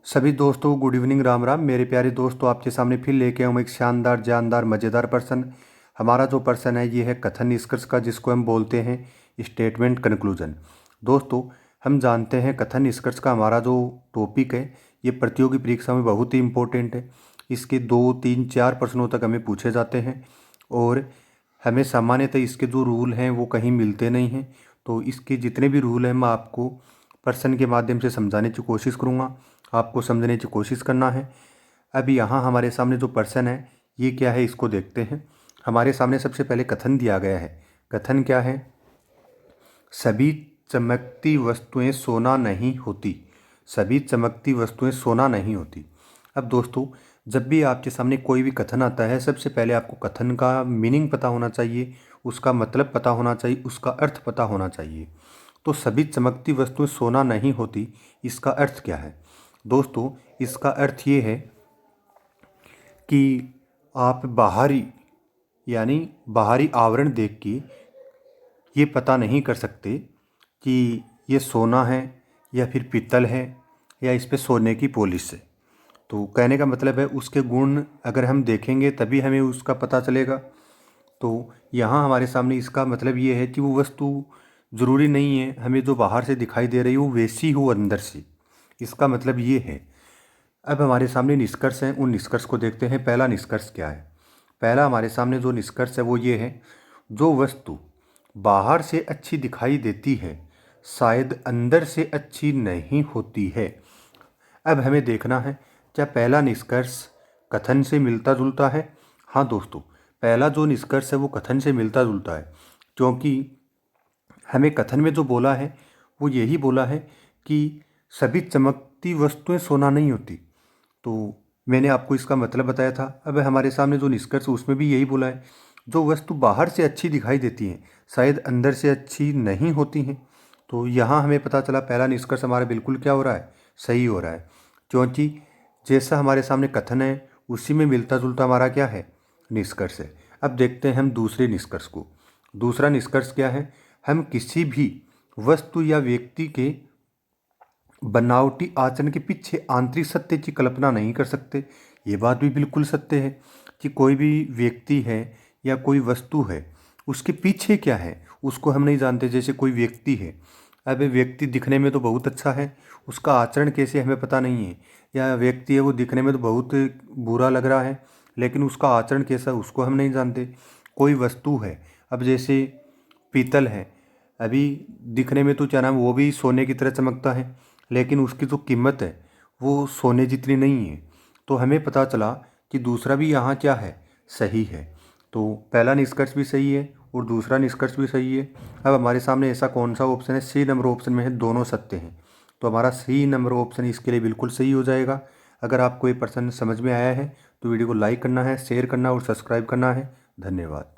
सभी दोस्तों good evening, Ram Ram. मेरे प्यारे दोस्तों, आपके सामने फिर लेके आऊँ एक शानदार जानदार मज़ेदार प्रश्न। हमारा जो प्रश्न है ये है कथन निष्कर्ष का, जिसको हम बोलते हैं स्टेटमेंट कंक्लूजन। दोस्तों, हम जानते हैं कथन निष्कर्ष का हमारा जो टॉपिक है ये प्रतियोगी परीक्षा में बहुत ही इम्पोर्टेंट है। इसके 2, 3, 4 प्रश्नों तक हमें पूछे जाते हैं और हमें सामान्यतः इसके जो रूल हैं वो कहीं मिलते नहीं हैं। तो इसके जितने भी रूल हैं मैं आपको प्रश्न के माध्यम से समझाने की कोशिश करूँगा, आपको समझने की कोशिश करना है। अभी यहाँ हमारे सामने जो प्रश्न है ये क्या है, इसको देखते हैं। हमारे सामने सबसे पहले कथन दिया गया है। कथन क्या है? सभी चमकती वस्तुएं सोना नहीं होती। सभी चमकती वस्तुएं सोना नहीं होती। अब दोस्तों, जब भी आपके सामने कोई भी कथन आता है, सबसे पहले आपको कथन का मीनिंग पता होना चाहिए, उसका मतलब पता होना चाहिए, उसका अर्थ पता होना चाहिए। तो सभी चमकती वस्तुएं सोना नहीं होती, इसका अर्थ क्या है? दोस्तों, इसका अर्थ ये है कि आप बाहरी यानी बाहरी आवरण देख के ये पता नहीं कर सकते कि ये सोना है या फिर पीतल है या इस पे सोने की पॉलिश है। तो कहने का मतलब है उसके गुण अगर हम देखेंगे तभी हमें उसका पता चलेगा। तो यहाँ हमारे सामने इसका मतलब ये है कि वो वस्तु ज़रूरी नहीं है हमें जो बाहर से दिखाई दे रही हो वैसी हो अंदर से, इसका मतलब ये है। अब हमारे सामने निष्कर्ष हैं, उन निष्कर्ष को देखते हैं। पहला निष्कर्ष क्या है? पहला हमारे सामने जो निष्कर्ष है वो ये है, जो वस्तु बाहर से अच्छी दिखाई देती है शायद अंदर से अच्छी नहीं होती है। अब हमें देखना है क्या पहला निष्कर्ष कथन से मिलता जुलता है। हाँ दोस्तों, पहला जो निष्कर्ष है वो कथन से मिलता जुलता है, क्योंकि हमें कथन में जो बोला है वो यही बोला है कि सभी चमकती वस्तुएं सोना नहीं होती। तो मैंने आपको इसका मतलब बताया था। अब हमारे सामने जो निष्कर्ष उसमें भी यही बोला है, जो वस्तु बाहर से अच्छी दिखाई देती हैं शायद अंदर से अच्छी नहीं होती हैं। तो यहाँ हमें पता चला पहला निष्कर्ष हमारा बिल्कुल क्या हो रहा है, सही हो रहा है, क्योंकि जैसा हमारे सामने कथन है उसी में मिलता जुलता हमारा क्या है, निष्कर्ष है। अब देखते हैं हम दूसरे निष्कर्ष को। दूसरा निष्कर्ष क्या है? हम किसी भी वस्तु या व्यक्ति के बनावटी आचरण के पीछे आंतरिक सत्य की कल्पना नहीं कर सकते। ये बात भी बिल्कुल सत्य है कि कोई भी व्यक्ति है या कोई वस्तु है, उसके पीछे क्या है उसको हम नहीं जानते। जैसे कोई व्यक्ति है, अब व्यक्ति दिखने में तो बहुत अच्छा है, उसका आचरण कैसे हमें पता नहीं है। या व्यक्ति है वो दिखने में तो बहुत बुरा लग रहा है, लेकिन उसका आचरण कैसा है उसको हम नहीं जानते। कोई वस्तु है, अब जैसे पीतल है, अभी दिखने में तो क्या नाम वो भी सोने की तरह चमकता है, लेकिन उसकी जो कीमत है वो सोने जितनी नहीं है। तो हमें पता चला कि दूसरा भी यहाँ क्या है, सही है। तो पहला निष्कर्ष भी सही है और दूसरा निष्कर्ष भी सही है। अब हमारे सामने ऐसा कौन सा ऑप्शन है? सी नंबर ऑप्शन में है दोनों सत्य हैं। तो हमारा सी नंबर ऑप्शन इसके लिए बिल्कुल सही हो जाएगा। अगर आपको ये प्रश्न समझ में आया है तो वीडियो को लाइक करना है, शेयर करना और सब्सक्राइब करना है। धन्यवाद।